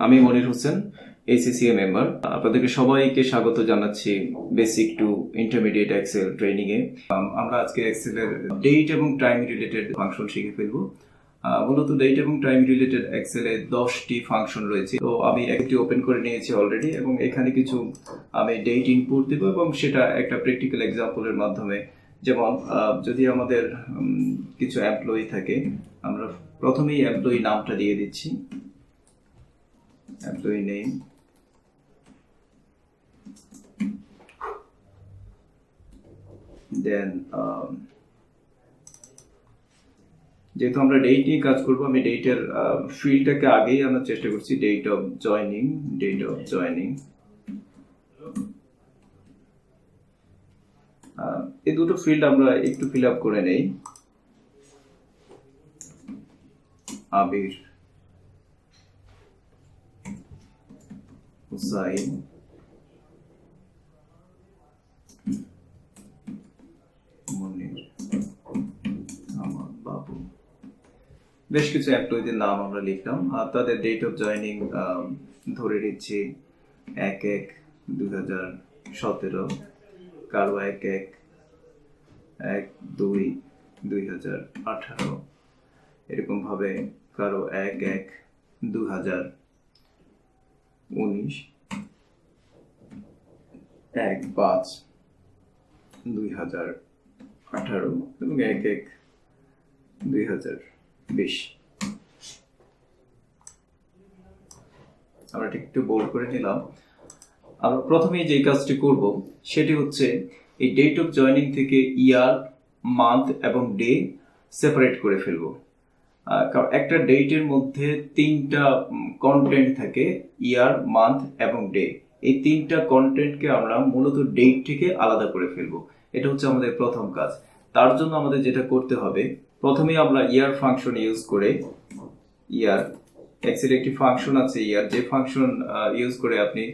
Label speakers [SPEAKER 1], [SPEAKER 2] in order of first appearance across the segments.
[SPEAKER 1] আমি Monir Hossain, ACCA member. আপনাদেরকে সবাইকে স্বাগত জানাচ্ছি basic to intermediate Excel training এ। আমরা আজকে এক্সেলের ডেট এবং টাইম রিলেটেড ফাংশন শিখে ফেলবো। মূলত ডেট এবং টাইম রিলেটেড এক্সেলে 10টি ফাংশন রয়েছে। তো আমি একটি ওপেন করে নিয়েছি অলরেডি, এবং এখানে কিছু আমি ডেট ইনপুট দেব এবং সেটা একটা প্র্যাকটিক্যাল এক্সাম্পলের মাধ্যমে। যেমন যদি আমাদের কিছু এমপ্লয়ি থাকে, আমরা প্রথমেই এমপ্লয়ি নামটা দিয়ে দিচ্ছি, এমপ্লয়ি নেম, দেন যেহেতু আমরা ডেট নিয়ে কাজ করবো, আমি ডেটের ফিল্ডটাকে আগেই আনার চেষ্টা করছি, ডেট অফ জয়নিং। এই দুটো ফিল্ড আমরা একটু ফিল আপ করে নেই। আবির হুসাইন মনির আমার বাবু, বেশ কিছু এমপ্লয়ীদের নাম আমরা লিখলাম। আর তাদের ডেট অফ জয়নিং ধরে নিচ্ছি 1/1/2017, কারো 1/1/2/2018, এরকম ভাবে কারো 1/1/2019, 1/5/2018 এবং 1/1/2020। আমরা ঠিক একটু বোল্ড করে নিলাম। আমরা প্রথমেই যে কাজটি করব সেটি হচ্ছে এই ডেট অফ জয়নিং থেকে ইয়ার, মান্থ এবং ডে সেপারেট করে ফেলবো। কারণ একটা ডেটের মধ্যে 3টা কন্টেন্ট থাকে, ইয়ার, মান্থ এবং ডে। এই 3টা কন্টেন্টকে আমরা মূলত ডেট থেকে আলাদা করে ফেলবো। এটা হচ্ছে আমাদের প্রথম কাজ। তার জন্য আমাদের যেটা করতে হবে, প্রথমে আমরা ইয়ার ফাংশন ইউজ করে, ইয়ার এক্সেল একটি ফাংশন আছে ইয়ার, যে ফাংশন ইউজ করে আপনি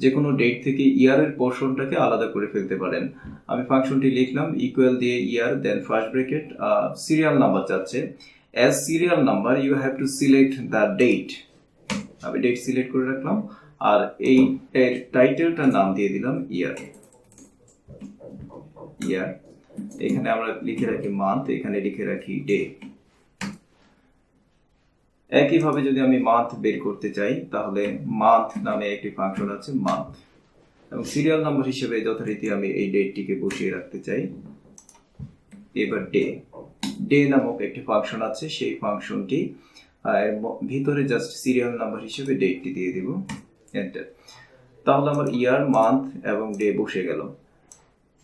[SPEAKER 1] যে কোনো ডেট থেকে ইয়ারের পোর্শনটাকে আলাদা করে ফেলতে পারেন। আমি ফাংশনটি লিখলাম, ইকুয়াল দিয়ে year, then first bracket, serial number চাচ্ছে। As serial number you have to select the date. আমি ডেট সিলেক্ট করে রাখলাম, আর এই টাইটেলটার নাম দিয়ে দিলাম ইয়ার। এখানে আমরা লিখে রাখি মান্থ, এখানে লিখে রাখি ডে। একইভাবে যদি আমি মান্থ বের করতে চাই, তাহলে মান্থ নামে একটি ফাংশন আছে, মান্থ, এবং সিরিয়াল নাম্বার হিসেবে যথারীতি আমি এই ডেটটিকে বসিয়ে রাখতে চাই। এবার ডে নামক একটি ফাংশন আছে, সেই ফাংশনটি ভিতরে জাস্ট সিরিয়াল নাম্বার হিসেবে ডেটটি দিয়ে দিব, এন্টার। তাহলে আমার ইয়ার, মান্থ এবং ডে বসে গেল।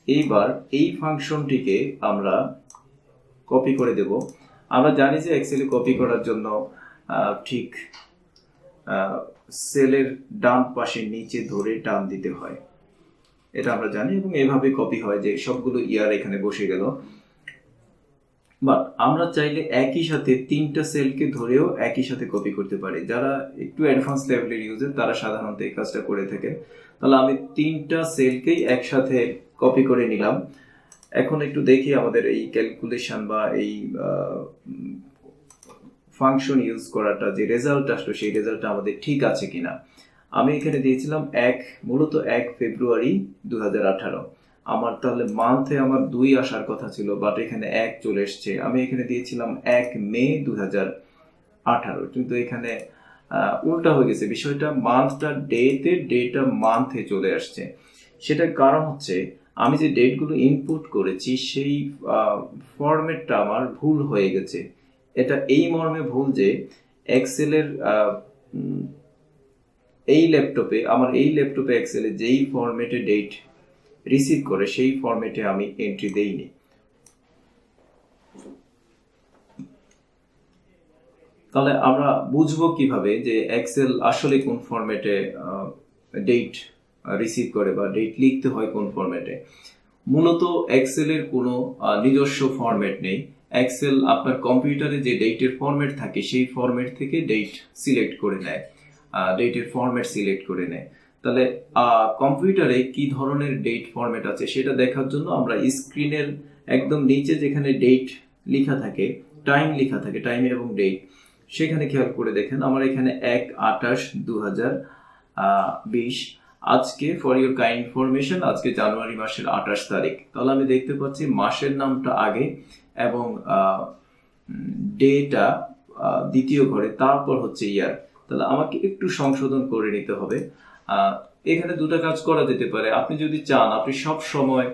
[SPEAKER 1] এইবার এই ফাংশনটিকে আমরা কপি করে দেব। আমরা জানি যে এক্সেলে কপি করার জন্য ঠিক সেলের ডান পাশে নিচে ধরে টান দিতে হয়, এটা আমরা জানি, এবং এইভাবে কপি হয় যে সবগুলো ইয়ার এখানে বসে গেল। বাট আমরা চাইলে একই সাথে 3টা সেলকে ধরেও একই সাথে কপি করতে পারি। যারা একটু অ্যাডভান্স লেভেলের ইউজার তারা সাধারণত এই কাজটা করে থাকে। তাহলে আমি 3টা সেলকেই একসাথে কপি করে নিলাম। এখন একটু দেখি আমাদের এই ক্যালকুলেশন বা এই ফাংশন ইউজ করাটা যে রেজাল্ট আসলো, সেই রেজাল্টটা আমাদের ঠিক আছে কিনা। আমি এখানে দিয়েছিলাম মূলত 1 ফেব্রুয়ারি 2018। আমার তাহলে মান্থে আমার 2 আসার কথা ছিল, বাট এখানে 1 চলে এসছে। আমি এখানে দিয়েছিলাম 1 মে 2018, কিন্তু এখানে উল্টা হয়ে গেছে বিষয়টা, মান্থটা ডেতে, ডেটা মান্থে চলে আসছে। সেটার কারণ হচ্ছে আমি যে ডেটগুলো ইনপুট করেছি সেই ফরম্যাটটা আমার ভুল হয়ে গেছে। এটা এই মর্মে ভুল যে এক্সেলের এই ল্যাপটপে এক্সেলে যেই ফরম্যাটে ডেট রিসিভ করে সেই ফরম্যাটে আমি এন্ট্রি দেইনি। তাহলে আমরা বুঝবো কিভাবে যে এক্সেল আসলে কোন ফরম্যাটে ডেট রিসিভ করে বা ডেট লিখতে হয় কোন ফরম্যাটে। মূলত এক্সেলের কোনো নিজস্ব ফরম্যাট নেই। এক্সেল আপনার কম্পিউটারে যে ডেটের ফরম্যাট থাকে সেই ফরম্যাট থেকে ডেট সিলেক্ট করে নেয়, ডেটের ফরম্যাট সিলেক্ট করে নেয়। তাহলে কম্পিউটারে কি ধরনের ডেট ফরম্যাট আছে সেটা দেখার জন্য আমরা স্ক্রিনের একদম নিচে যেখানে ডেট লেখা থাকে, টাইম লেখা থাকে, টাইম এবং ডেট, সেখানে খেয়াল করে দেখেন আমার এখানে 1/28/2020 আজকে ফর ইউর কাইন্ড ইনফরমেশন আজকে জানুয়ারি মাসের 28 তারিখ। তাহলে আমি দেখতে পাচ্ছি মাসের নামটা আগে এবং ডেটা দ্বিতীয় ঘরে, তারপর হচ্ছে ইয়ার। তাহলে আমাকে একটু সংশোধন করে নিতে হবে। এখানে দুটো কাজ করা যেতে পারে। আপনি যদি চান আপনি সব সময়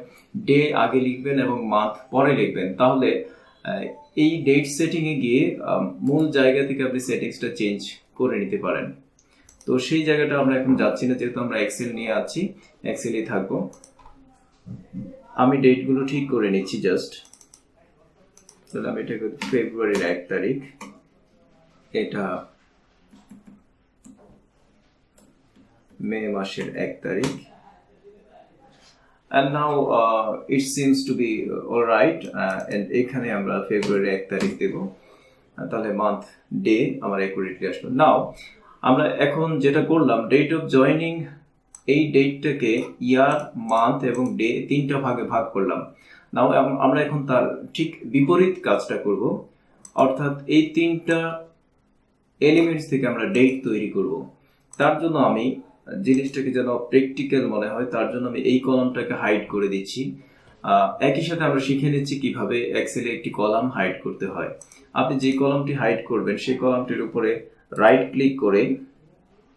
[SPEAKER 1] ডে আগে লিখবেন এবং মান্থ পরে লিখবেন, তাহলে এই ডেট সেটিং এ গিয়ে মূল জায়গা থেকে আপনি সেটিংসটা চেঞ্জ করে নিতে পারেন। তো সেই জায়গাটা আমরা এখন যাচ্ছি না, যেহেতু আমরা এক্সেল নিয়ে আছি, এক্সেলই থাকবো। আমি ডেটগুলো ঠিক করে নিচ্ছি জাস্ট। তাহলে আমি এটা ফেব্রুয়ারির 1 তারিখ, এটা মে মাসের 1 তারিখ। And now it seems to be all right, and এখানে আমরা ফেব্রুয়ারি 1 তারিখ দেব। তাহলে মান্থ ডে আমার অ্যাকুরেটলি আসলো। নাও আমরা এখন যেটা করলাম, ডেট অফ জয়নিং, এই ডেটটাকে ইয়ার, মান্থ এবং ডে তিনটা ভাগে ভাগ করলাম। নাও আমরা এখন তার ঠিক বিপরীত কাজটা করব, অর্থাৎ এই তিনটা এলিমেন্টস থেকে আমরা ডেট তৈরি করব। তার জন্য আমি জিনিসটাকে যেন প্র্যাকটিক্যাল মনে হয়, তার জন্য আমি এই কলামটাকে হাইড করে দিচ্ছি। একই সাথে আমরা শিখে নিচ্ছি কিভাবে এক্সেলে একটি কলাম হাইড করতে হয়। আপনি যে কলামটি হাইড করবেন সেই কলামটির উপরে রাইট ক্লিক করে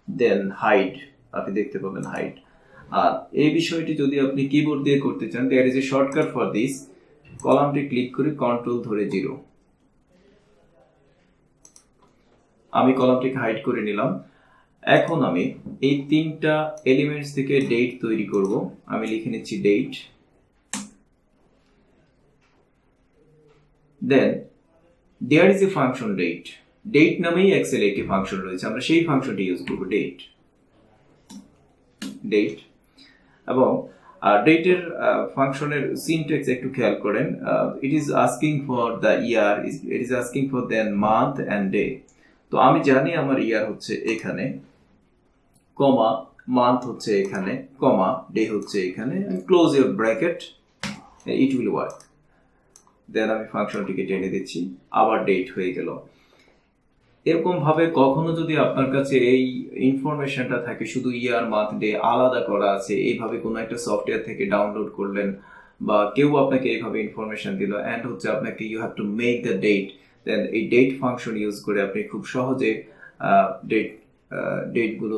[SPEAKER 1] দেন হাইড, আপনি দেখতে পাবেন হাইড। আর এই বিষয়টি যদি আপনি কিবোর্ড দিয়ে করতে চান, there is a shortcut for this. কলামটি ক্লিক করে কন্ট্রোল ধরে 0। আমি কলামটিকে হাইড করে নিলাম। এখন আমি এই তিনটা এলিমেন্টস থেকে ডেট তৈরি করব। আমি লিখে নিচ্ছি date, then there is a function date. Date নামেই এক্সেলে একটি ফাংশন রয়েছে, আমরা সেই ফাংশনটি ইউজ করব, ডেট। এবং ডেটের ফাংশনের সিনট্যাক্স একটু খেয়াল করেন। It is asking for the year, it is asking for then month and day. তো আমি জানি আমার ইয়ার হচ্ছে এখানে, কমা মান্থ হচ্ছে এখানে, কমা ডে হচ্ছে এখানে, close your bracket, it will work. Then আমি ফাংশনটিকে টেনে দিচ্ছি, আবার ডেট হয়ে গেল। এরকম ভাবে কখনো যদি আপনার কাছে এই ইনফরমেশনটা থাকে শুধু ইয়ার, মান্থ, ডে আলাদা করা আছে, এইভাবে কোনো একটা সফটওয়্যার থেকে ডাউনলোড করলেন বা কেউ আপনাকে এইভাবে ইনফরমেশন দিল, অ্যান্ড হচ্ছে আপনাকে you have to make the date, then এই ডেট ফাংশন ইউজ করে আপনি খুব সহজে ডেটগুলো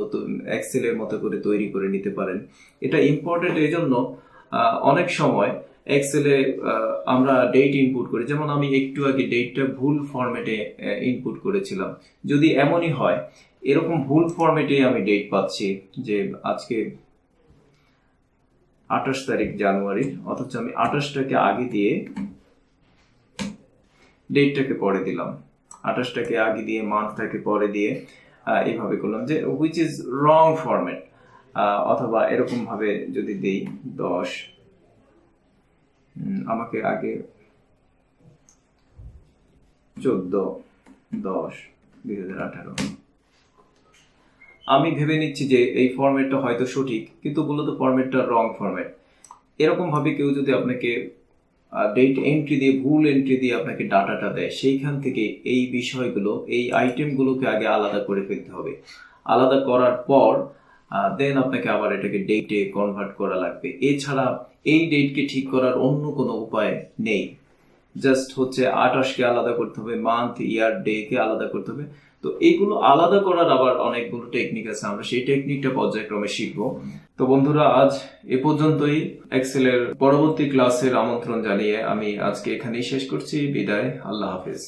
[SPEAKER 1] এক্সেলের মতো করে তৈরি করে নিতে পারেন। এটা ইম্পর্টেন্ট এই জন্য, অনেক সময় এক্সেলে আমরা ডেট ইনপুট করি, যেমন আমি একটু আগে ডেটটা ভুল ফরম্যাটে ইনপুট করেছিলাম। যদি এমনই হয়, এরকম ভুল ফরম্যাটে আমি ডেট পাচ্ছি যে আজকে 28 তারিখ জানুয়ারি, অথচ আমি 28টাকে আগে দিয়ে ডেটটাকে পরে দিলাম, 28টাকে আগে দিয়ে মান্থটাকে পরে দিয়ে এইভাবে করলাম, যে হুইচ ইজ রং ফরম্যাট। অথবা এরকম ভাবে যদি দেই 10, আমাকে আগে 14/10/2018, আমি ভেবে নিচ্ছি যে এই ফরম্যাটটা হয়তো সঠিক, কিন্তু মূলত ফরম্যাটটা রং ফরম্যাট। এরকম ভাবে কেউ যদি আপনাকে ডেট এন্ট্রি দিয়ে, ভুল এন্ট্রি দিয়ে আপনাকে ডাটাটা দেয়, সেইখান থেকে এই বিষয়গুলো, এই আইটেমগুলোকে আগে আলাদা করে ফেলতে হবে। আলাদা করার পর দেন আপনাকে আবার এটাকে ডেটে কনভার্ট করা লাগবে। এছাড়া এই ডেটকে ঠিক করার অন্য কোনো উপায় নেই। জাস্ট হচ্ছে 28কে আলাদা করতে হবে, মান্থ, ইয়ার, ডে কে আলাদা করতে হবে। তো এইগুলো আলাদা করার আবার অনেকগুলো টেকনিক আছে, আমরা সেই টেকনিকটা পর্যায়ক্রমে শিখবো। তো বন্ধুরা, আজ এ পর্যন্তই। এক্সেলের পরবর্তী ক্লাসের আমন্ত্রণ জানিয়ে আমি আজকে এখানেই শেষ করছি। বিদায়, আল্লাহ হাফেজ।